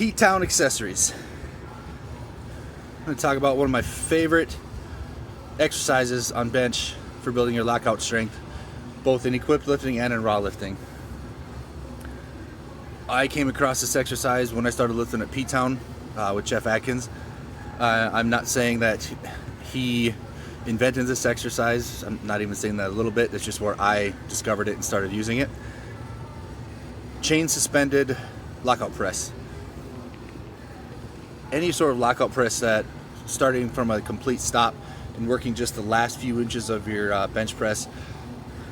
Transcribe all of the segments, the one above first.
Pete Town accessories. I'm going to talk about one of my favorite exercises on bench for building your lockout strength, both in equipped lifting and in raw lifting. I came across this exercise when I started lifting at Pete Town with Jeff Atkins. I'm not saying that he invented this exercise. I'm not even saying that a little bit. It's just where I discovered it and started using it. Chain suspended lockout press. Any sort of lockout press that starting from a complete stop and working just the last few inches of your bench press,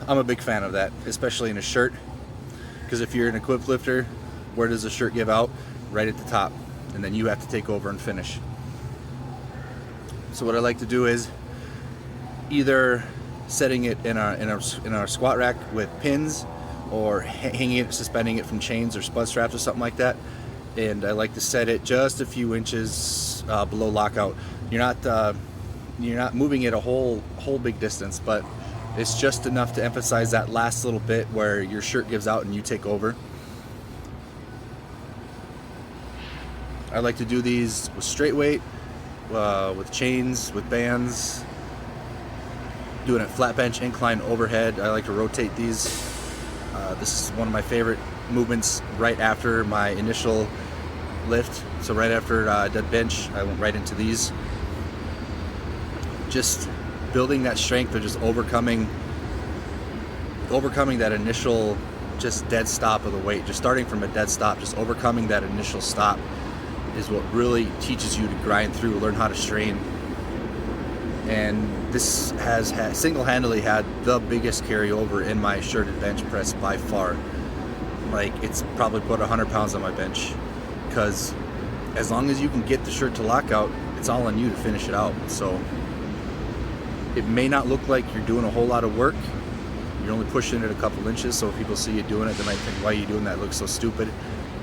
I'm a big fan of that, especially in a shirt, because if you're an equipped lifter, where does the shirt give out? Right at the top, and then you have to take over and finish. So what I like to do is either setting it in our squat rack with pins, or hanging it, suspending it from chains or spud straps or something like that. And I like to set it just a few inches below lockout. You're not moving it a whole big distance, but it's just enough to emphasize that last little bit where your shirt gives out and you take over. I like to do these with straight weight, with chains, with bands, doing it flat bench, incline, overhead. I like to rotate these. This is one of my favorite movements right after my initial lift. So right after dead bench, I went right into these. Just building that strength of just overcoming that initial just dead stop of the weight. Just starting from a dead stop, just overcoming that initial stop is what really teaches you to grind through, learn how to strain. And this has single-handedly had the biggest carryover in my shirted bench press by far. Like, it's probably put 100 pounds on my bench, because as long as you can get the shirt to lockout, it's all on you to finish it out. So it may not look like you're doing a whole lot of work. You're only pushing it a couple inches, so if people see you doing it, they might think, why are you doing that? It looks so stupid.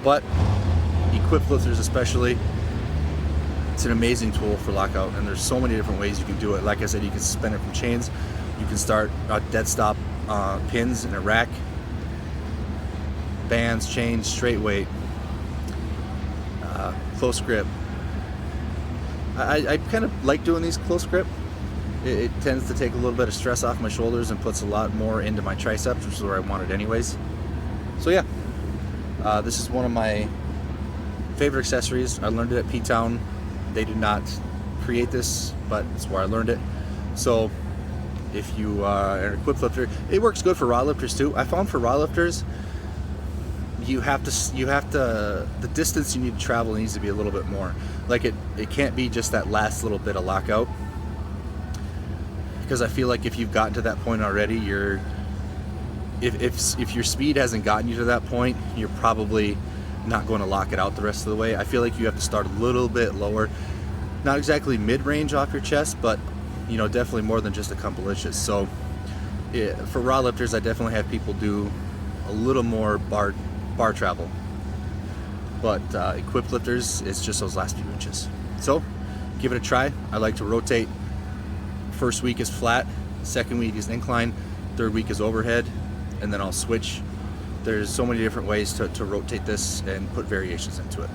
But equipped lifters especially, it's an amazing tool for lockout, and there's so many different ways you can do it. Like I said, you can suspend it from chains. You can start dead stop pins in a rack, bands, chains, straight weight, close grip. I kind of like doing these close grip. It tends to take a little bit of stress off my shoulders and puts a lot more into my triceps, which is where I want it anyways. So yeah, this is one of my favorite accessories. I learned it at Pete Town. They did not create this, but it's where I learned it. So if you are an equipped lifter, it works good for raw lifters too. I found for raw lifters, you have to, the distance you need to travel needs to be a little bit more. Like it can't be just that last little bit of lockout, because I feel like if you've gotten to that point already, if your speed hasn't gotten you to that point, you're probably not going to lock it out the rest of the way. I feel like you have to start a little bit lower, not exactly mid-range off your chest, but definitely more than just a couple inches. So yeah, for raw lifters, I definitely have people do a little more bar travel, but equipped lifters, it's just those last few inches. So give it a try. I like to rotate. First week is flat, second week is incline, third week is overhead, and then I'll switch. There's so many different ways to rotate this and put variations into it.